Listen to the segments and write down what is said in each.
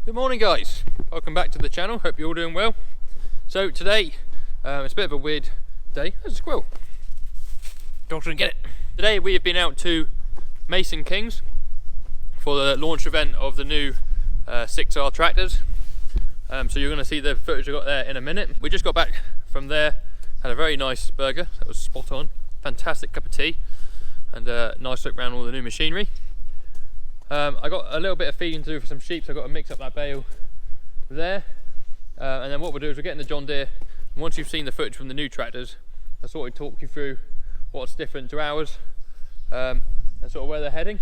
Good morning guys, welcome back to the channel, hope you're all doing well. So today, it's a bit of a weird day. There's a squirrel. Dog's gonna get it. Today we have been out to MasonsKings for the launch event of the new 6R tractors. So you're gonna see the footage I got there in a minute. We just got back from there, had a very nice burger, that was spot on. Fantastic cup of tea and a nice look around all the new machinery. I got a little bit of feeding to do for some sheep, so I've got to mix up that bale there. And then what we'll do is we'll get in the John Deere, and once you've seen the footage from the new tractors, I'll sort of talk you through what's different to ours and sort of where they're heading.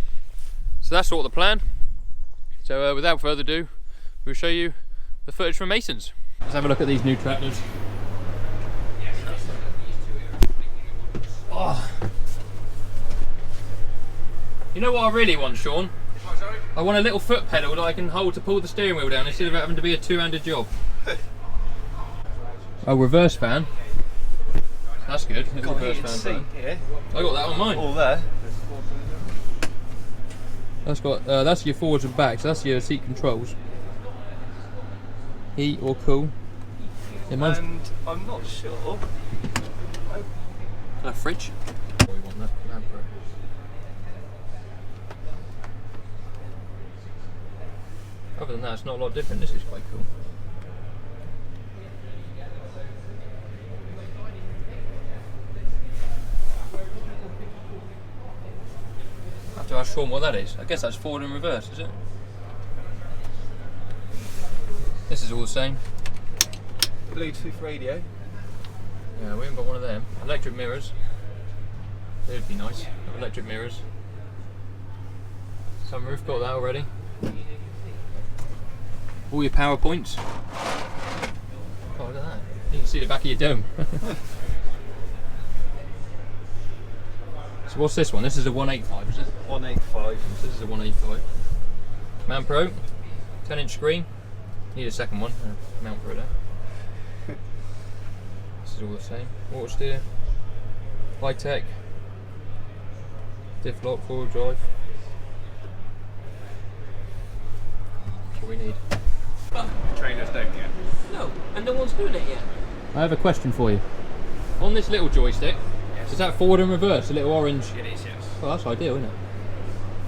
So that's sort of the plan. So without further ado, we'll show you the footage from Masons. Let's have a look at these new tractors. Oh. You know what I really want, Sean? I want a little foot pedal that I can hold to pull the steering wheel down instead of having to be a two-handed job. Oh, reverse fan. That's good. Reverse fan. Seat here. I got that on mine. All there. That's got. That's your forwards and backs. So that's your seat controls. Heat or cool. Yeah, mine's... And I'm not sure. A fridge. We want that. Other than that, it's not a lot different. This is quite cool. I have to ask Sean what that is. I guess that's forward and reverse, is it? This is all the same. Bluetooth radio. Yeah, we haven't got one of them. Electric mirrors. They'd be nice. Electric mirrors. Sunroof, got that already. All your power points. Oh, look at that. You can see the back of your dome. So what's this one? This is a 185, is it? 185. This is a 185. Mount Pro, 10-inch screen. Need a second one. Mount Pro there. This is all the same. Water steer. High tech. Diff lock, four-wheel drive. That's what we need. The trainers don't yet. No, and no one's doing it yet. I have a question for you. On this little joystick, Yes. is that forward and reverse? A little orange. It is, yes. Well, that's ideal, isn't it?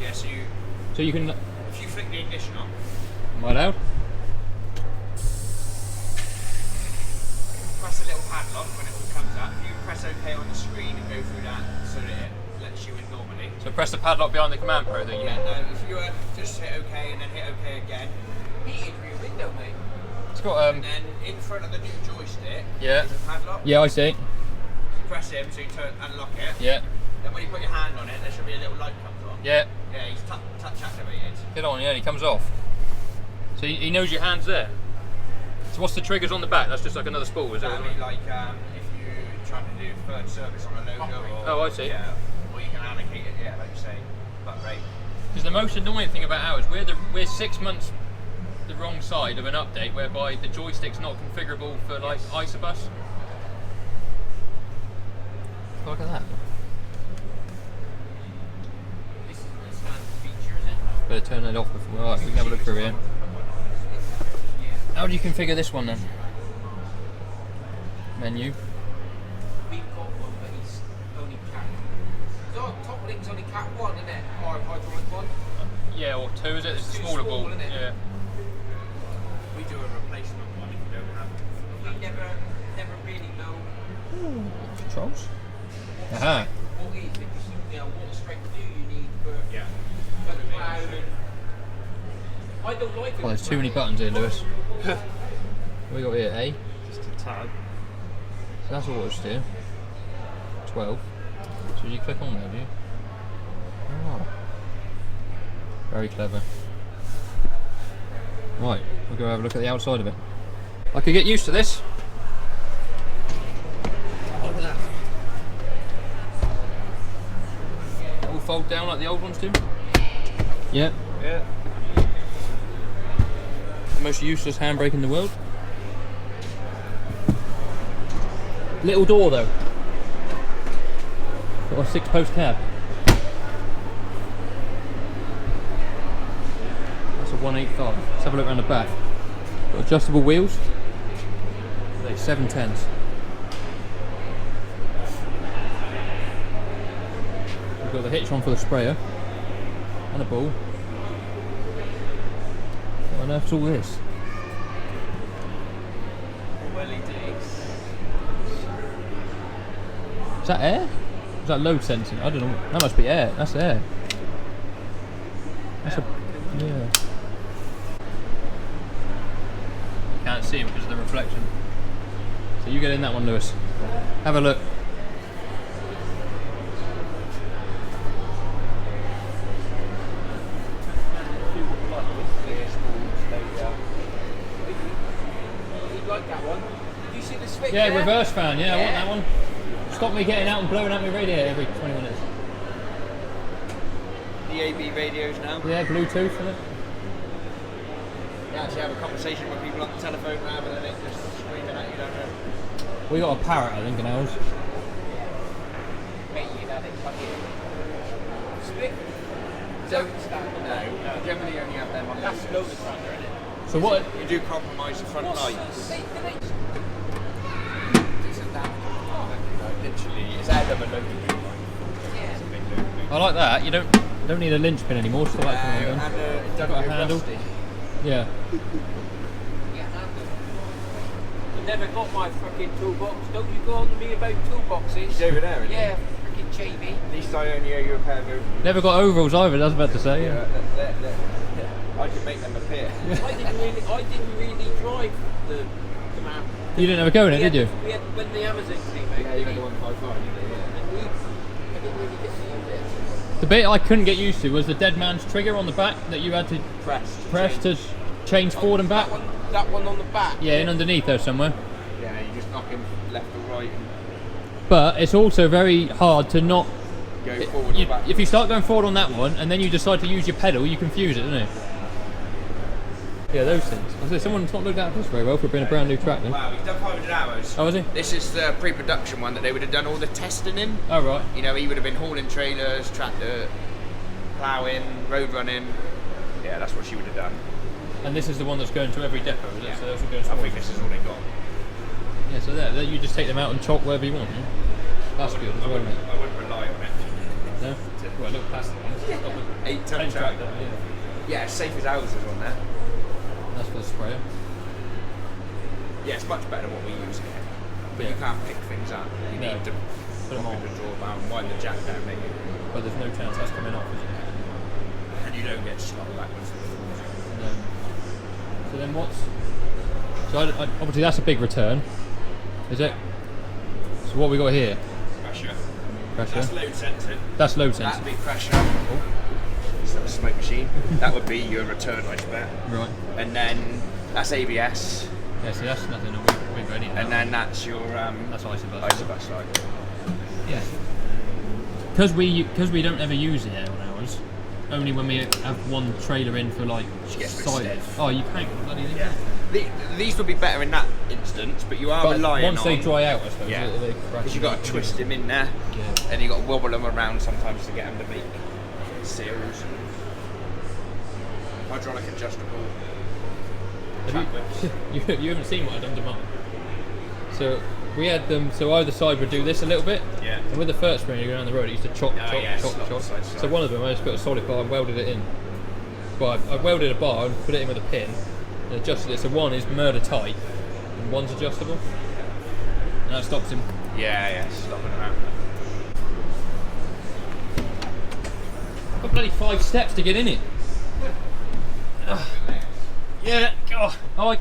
Yeah, So you can. if you flick the ignition on, Am I allowed? press the little padlock when it all comes up. You press OK on the screen and go through that so that it lets you in normally. So press the padlock behind the command pro thing. Yeah, no, if you just hit OK and then hit OK again. Heated rear window, mate. It's got And then in front of the new joystick, Yeah. there's a padlock. Yeah, I see. You press him so you unlock it. Yeah. Then when you put your hand on it, there should be a little light comes on. Yeah. Yeah, he's touch activated. Get on. Yeah, he comes off. So he knows your hand's there. So what's the triggers on the back? That's just like another spool, is it? That'd be like if you're trying to do third service on a logo or... Oh, I see. Yeah, or you can allocate it, yeah, like you say, butt rate. Because the most annoying thing about ours, we're 6 months the wrong side of an update whereby the joystick's not configurable for like Isobus. Look at that. This is the standard feature, isn't it? Better turn it off before. Alright, we can have a look through here. How do you configure this one then? Menu. We've got one, but it's only cat. So our top link's only cat 1, isn't it? Our hydraulic one. Yeah, or 2 is it? It's a Too smaller small, ball. isn't it? Yeah. We do a replacement one if you don't have it. We never really know Controls. Aha. what it is, because what strength do you need for Yeah. the cloud and... I don't like it. Oh, there's too many buttons here, Lewis. What we got here? A. Just a tab. So that's auto steer. 12. So you click on there, do you? Oh. Very clever. Right, we'll go have a look at the outside of it. I could get used to this. Oh, look at that. That will fold down like the old ones do. Yeah. Yeah. The most useless handbrake in the world. Little door though. Got a 6-post cab. That's a 185. Let's have a look around the back. Got adjustable wheels. They're 710s. We've got the hitch on for the sprayer. And a ball. What on earth's all this? LEDs. Is that air? Is that load sensing? I don't know. That must be air. That's air. That's a... yeah. Can't see him because of the reflection. So you get in that one, Lewis. Have a look. Like that one? Did you see the switch? Yeah, there? reverse fan. Yeah, I want that one. Stop me getting out and blowing out my radiator every 20 minutes. DAB radios now. Yeah, Bluetooth in it. You actually have a conversation with people on the telephone rather than it just screaming at you down there. We got a parrot, I think, in ours. Mate, you'd have it fucking split. Don't stand. No, generally only have them on That's the loads of under, isn't it? So what? You do compromise the front lights. Literally, it's out of a load of big line. It's a big load of big I like that. You don't need a linchpin anymore. So like and it doesn't got a go handle. rusty. Yeah. I never got my fucking toolbox. Don't you go on to me about toolboxes? He's over there, isn't he? Yeah, freaking Jamie. At least I only owe you a pair of overalls. Never got overalls either. That's about to say. Yeah. I could make them appear. I didn't really drive the map. You didn't have a go in it, did you? We had when the Amazon came out. Yeah, you had the 155, didn't you? And I didn't really get to use it. The bit I couldn't get used to was the dead man's trigger on the back that you had to press to change forward and back. That one on the back. Yeah, and underneath there somewhere. Yeah, you just knock him left or right and But it's also very hard to not. go forward or back. If you start going forward on that one and then you decide to use your pedal, you confuse it, don't you? Yeah, those things. I was like, someone's not looked at this very well for being a brand new track then. Wow, he's done 500 hours. Oh, was he? This is the pre-production one that they would have done all the testing in. Oh, right. You know, he would have been hauling trailers, tractor, ploughing, road running. Yeah, that's what she would have done. And this is the one that's going to every depot, is it? Yeah. So those are going to I think this is all they got. Yeah, so there you just take them out and chop wherever you want. Yeah? That's good as well, isn't it? I wouldn't rely on it. No? Well, look past the ones. 8-ton tractor. Yeah, as safe as ours is on there. That's for the sprayer. Yeah, it's much better than what we use here. But Yeah. you can't pick things up. You No. need to Put them pop on. in the drawer down, wind the jack down, maybe. But there's no chance that's coming off, is it? And you don't get slung backwards. No. So then what's... So obviously that's a big return, is it? So what we got here? Pressure. Pressure. That's load sensing. That's load That'd sensing. be pressure. Oh. It's not a smoke machine. That would be your return, I bet. Right. And then that's ABS. Yeah, so that's nothing that we've got any of And that. then that's your That's isobus. isobus light. Yeah. Because we don't ever use it on ours. Only when we have one trailer in for like She gets a bit side. stiff. Oh, you can't bloody thing. Yeah. These would be better in that instance, but you are But relying once on... they dry out, I suppose. Yeah. They Because you've got to twist him in there, Yeah. and you've got to wobble them around sometimes to get them to make seals. Hydraulic adjustable. track whips. You haven't seen what I've done to mine. So we had them. So either side would do this a little bit. Yeah. And with the first spring, you go down the road, it used to chop, Oh, chop, yeah, chop, slot chop. side to side. So one of them, I just put a solid bar and welded it in. Well, I welded a bar and put it in with a pin and adjusted it. So one is murder tight and one's adjustable. And that stops him. Yeah, stopping around. I've got bloody 5 steps to get in it. Yeah. Oh,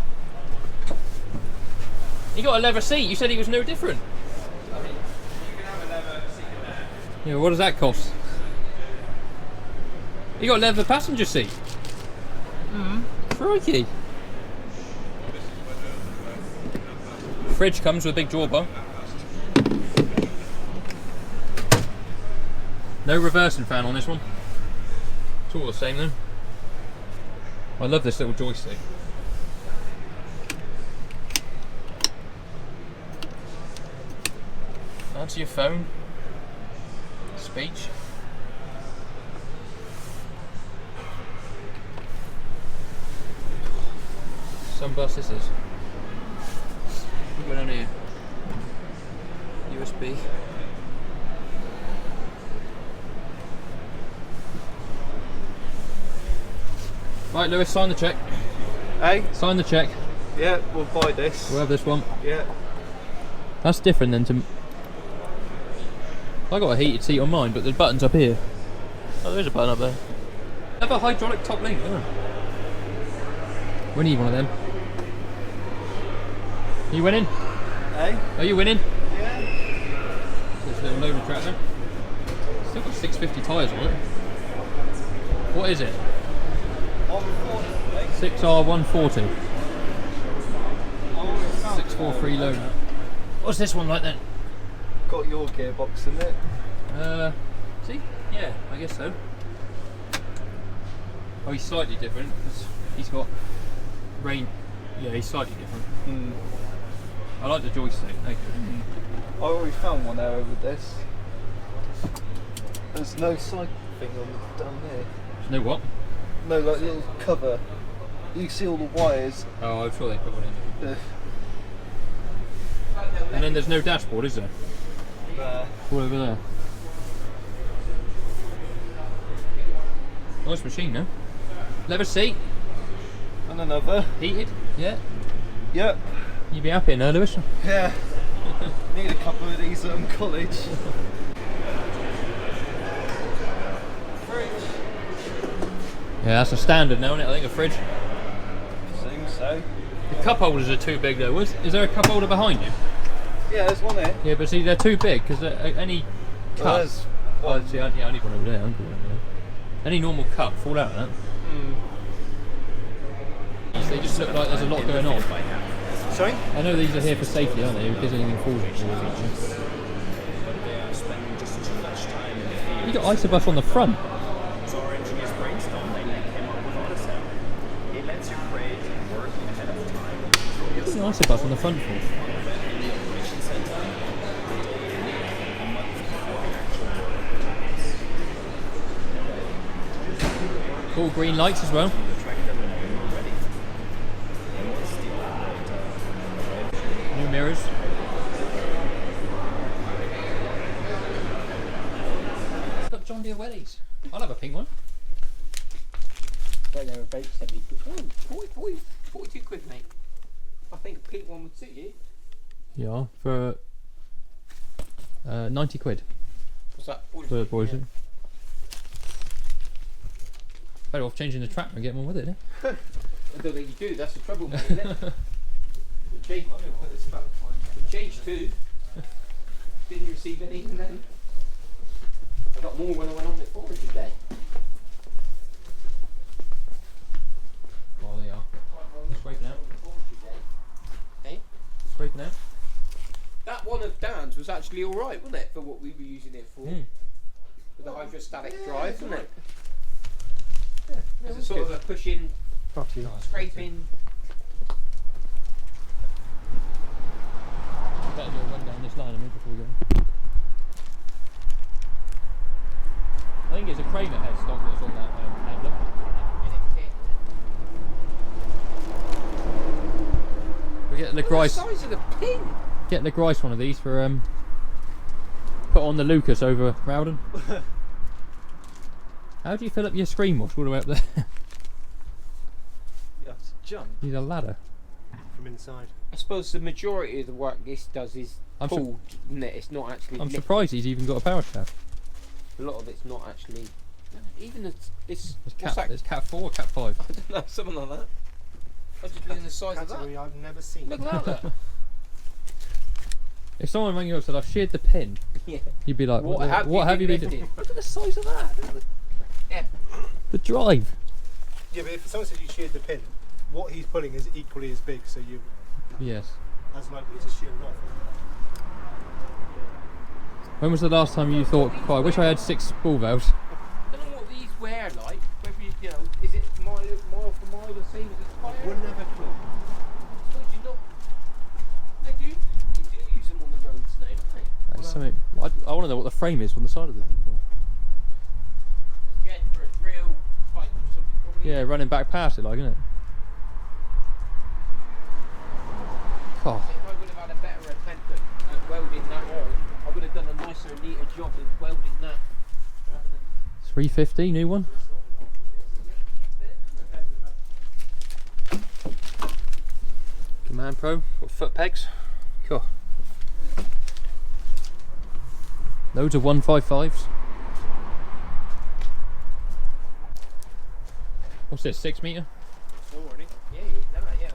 he got a leather seat. You said he was no different. I mean, you can have a leather seat in there. Yeah, what does that cost? You got a leather passenger seat. Crikey. Fridge comes with a big drawer bar. No reversing fan on this one. It's all the same though. I love this little joystick. Answer your phone. Speech. some bus this is. Go down here. USB. Right, Lewis, sign the check. Hey? Sign the check. Yeah, we'll buy this. We'll have this one. Yeah. That's different than to. I got a heated seat on mine, but the button's up here. Oh, there is a button up there. Have a hydraulic top link, don't we need one of them. Are you winning? Hey? Are you winning? Yeah. This little loader tractor. Still got 650 tyres on it. What is it? 6R140. 643 loader. What's this one like then? Got your gearbox in it. See? Yeah, I guess so. Oh, he's slightly different because he's got rain. Yeah, he's slightly different. I like the joystick. Thank you. I already found one error with this. There's no side thing on down there. No what? No, like little cover. You see all the wires. Oh, I'm sure they put one in. Uh, And then there's no dashboard, is there? All over there. Nice machine, no? Leather seat. And another. Heated. Yeah. Yep. You'd be happy now, Lewis. Yeah. Need a couple of these at college. Yeah, that's a standard now, isn't it? I think a fridge. Seems so. The cup holders are too big though. Is there a cup holder behind you? Yeah, there's one here. Yeah, but see, they're too big because any cup. Well, there's Oh, one. see, I need one over there. Any normal cup fall out of that. They just look like there's a lot going on. Sorry? I know these are here for safety, aren't they? In case anything falls into them. You got Isobus on the front. So our engineers brainstormed and they came up with AutoSell. It lets you create work ahead of time. What's the Isobus on the front for? All green lights as well. New mirrors. It's got John Deere wellies. I'll have a pink one. But they're about 70 quid. Oh, 42 quid, mate. I think a pink one would suit you. Yeah, for 90 quid What's that? for boys. Better off changing the tractor and getting one with it, eh? I don't think you do, that's the trouble, mate, isn't it? I'm going to put this back. We changed two. Didn't receive any, and then I got more when I went on the forward today. Oh, they are. Scraping out. Hey? Scraping out. That one of Dan's was actually alright, wasn't it, for what we were using it for? Mm. With the hydrostatic drive, wasn't it? Yeah, It's a sort of a pushing, scraping. Better do a run down this line a minute before we go. I think it's a Kramer headstock that's on that handler. We get the Grice. The size of the pin! Get the Grice one of these for put on the Lucas over Rowden. How do you fill up your screen wash all the way up there? You have to jump. Need a ladder. From inside. I suppose the majority of the work this does is I'm pulled, isn't it? It's not actually I'm lifted. surprised he's even got a power shaft. A lot of it's not actually. Even this. It's What's that? It's Cat 4 or Cat 5? I don't know, something like that. I was just looking at the size of that. Category I've never seen. Look at that. If someone rang you up and said, I've sheared the pin, Yeah. you'd be like, What have you been been doing? lifting? Look at the size of that. Yeah. The drive. Yeah, but if someone says you sheared the pin, what he's pulling is equally as big, so you Yes. as likely to shear it off. When was the last time you thought, oh, I wish I had 6 ball valves? I don't know what these wear like. Whether you know, is it mile for mile the same as a tyre? Wouldn't have a clue. I suppose you're not. They do. You do use them on the roads now, don't they? That's something, I want to know what the frame is on the side of the thing. Again, for a drill pipe or something, probably. Yeah, running back past it, like, isn't it? faster and neater job of welding that rather than 350, new one. Command Pro, got foot pegs. Cool. Loads of 155s. What's this, 6 metre? 4, I think. Yeah, no, yeah.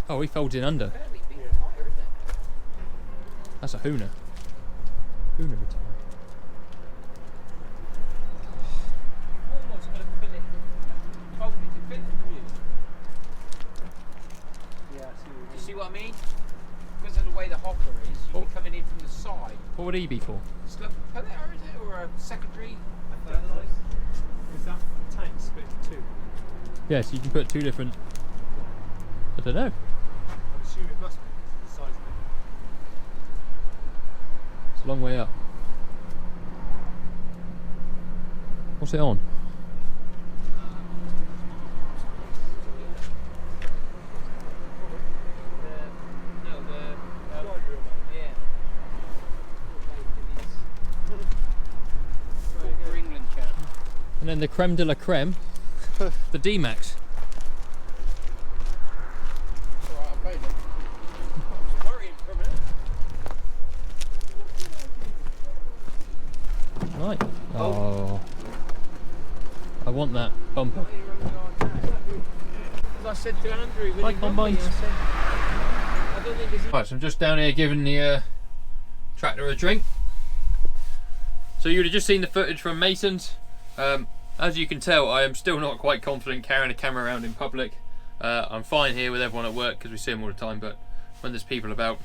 Oh, he folds in under. Fairly big tyre, isn't it? That's a Hooner. Hooner tyre. Almost going to fill it, fold it to fit it, don't you? Yeah, I see what you You see what I mean? Because of the way the hopper is, you'll be coming in from the side. What would he be for? It's like a pillar, is it? Or a secondary? Is that tank split in 2? Yeah, so you can put 2 different. I don't know. I assume it must be the size of it. It's a long way up. What's it on? And then the creme de la creme, the D-Max. Right. Oh. I want that bumper. As I said to Andrew, when I he can't rung me, mind. I said, I don't think there's Right, so I'm just down here giving the tractor a drink. So you would have just seen the footage from Masons. As you can tell, I am still not quite confident carrying a camera around in public. I'm fine here with everyone at work because we see them all the time, but when there's people about,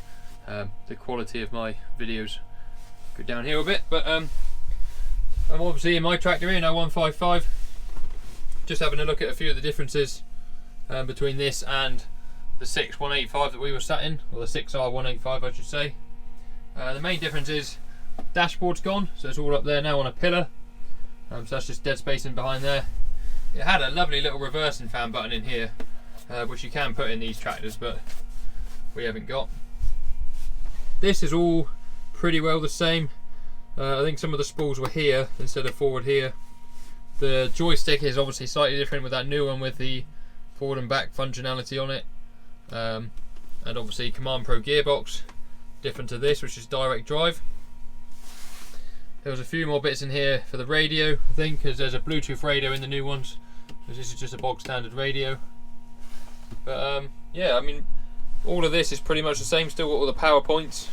the quality of my videos go downhill a bit. But I'm obviously in my tractor here, now 155. Just having a look at a few of the differences between this and the 6-185 that we were sat in, or the 6R185 I should say. The main difference is dashboard's gone, so it's all up there now on a pillar. So that's just dead space in behind there. It had a lovely little reversing fan button in here, which you can put in these tractors, but we haven't got. This is all pretty well the same. I think some of the spools were here instead of forward here. The joystick is obviously slightly different with that new one with the forward and back functionality on it. And obviously Command Pro gearbox, different to this, which is direct drive. There was a few more bits in here for the radio, I think, because there's a Bluetooth radio in the new ones, because this is just a bog standard radio. But yeah, I mean, all of this is pretty much the same. Still got all the power points,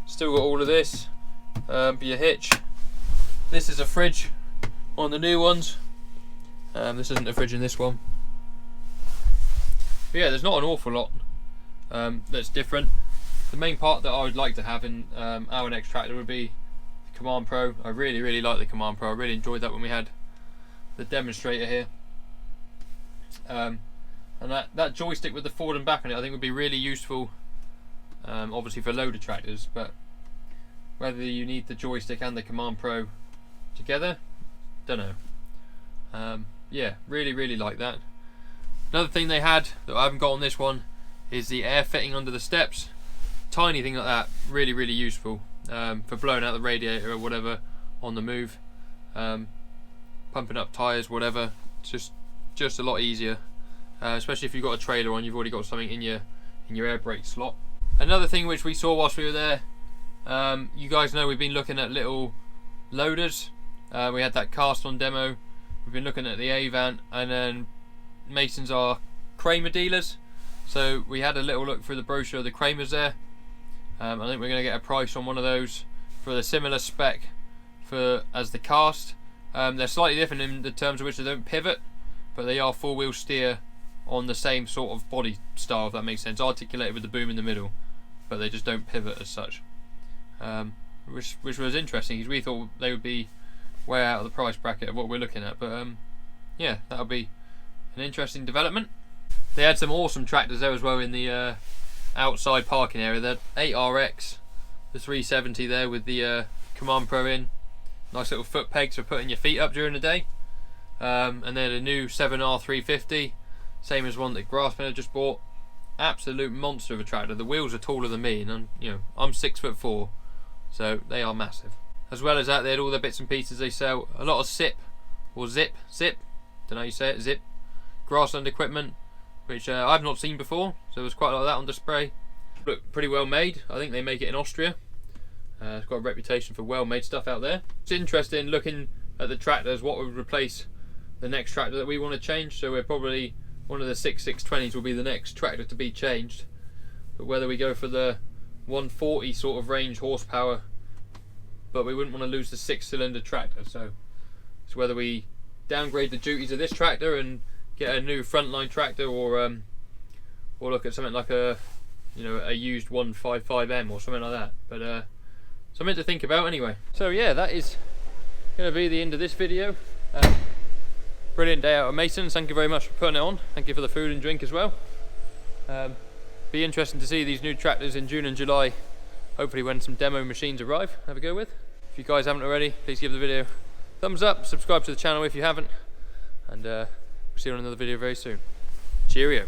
still got all of this for your hitch. This is a fridge on the new ones. This isn't a fridge in this one. But yeah, there's not an awful lot that's different. The main part that I would like to have in our next tractor would be Command Pro. I really like the Command Pro. I really enjoyed that when we had the demonstrator here. And that joystick with the forward and back on it I think would be really useful, obviously for loader tractors, but whether you need the joystick and the Command Pro together, don't know. Yeah, really like that. Another thing they had that I haven't got on this one is the air fitting under the steps. Tiny thing like that, really useful. For blowing out the radiator or whatever on the move, pumping up tyres, whatever. It's just a lot easier, especially if you've got a trailer on, you've already got something in your air brake slot. Another thing which we saw whilst we were there, you guys know we've been looking at little loaders. We had that cast on demo, we've been looking at the A-Van, and then Masons are Kramer dealers, so we had a little look through the brochure of the Kramers there. I think we're going to get a price on one of those for the similar spec as the cast. They're slightly different in the terms of which they don't pivot, but they are four-wheel steer on the same sort of body style, if that makes sense, articulated with the boom in the middle, but they just don't pivot as such, which was interesting because we thought they would be way out of the price bracket of what we're looking at, but yeah, that'll be an interesting development. They had some awesome tractors there as well in the outside parking area. The 8RX, the 370 there with the Command Pro in, nice little foot pegs for putting your feet up during the day, and then a new 7R350, same as one that Grassman had just bought. Absolute monster of a tractor. The wheels are taller than me, and I'm 6'4", So they are massive. As well as that, they had all the bits and pieces they sell. A lot of zip, don't know how you say it, zip, grassland equipment, which I've not seen before. So there was quite a lot of that on display. Look pretty well made. I think they make it in Austria. It's got a reputation for well-made stuff out there. It's interesting looking at the tractors, what would replace the next tractor that we want to change. So we're probably, one of the 620s will be the next tractor to be changed. But whether we go for the 140 sort of range horsepower, but we wouldn't want to lose the 6-cylinder tractor, so it's whether we downgrade the duties of this tractor and get a new frontline tractor, or look at something like a used 155M or something like that. But something to think about anyway. So yeah, that is going to be the end of this video. Brilliant day out at Masons. Thank you very much for putting it on. Thank you for the food and drink as well. Be interesting to see these new tractors in June and July, hopefully when some demo machines arrive. Have a go with. If you guys haven't already, please give the video a thumbs up, subscribe to the channel if you haven't, and we'll see you on another video very soon. Cheerio.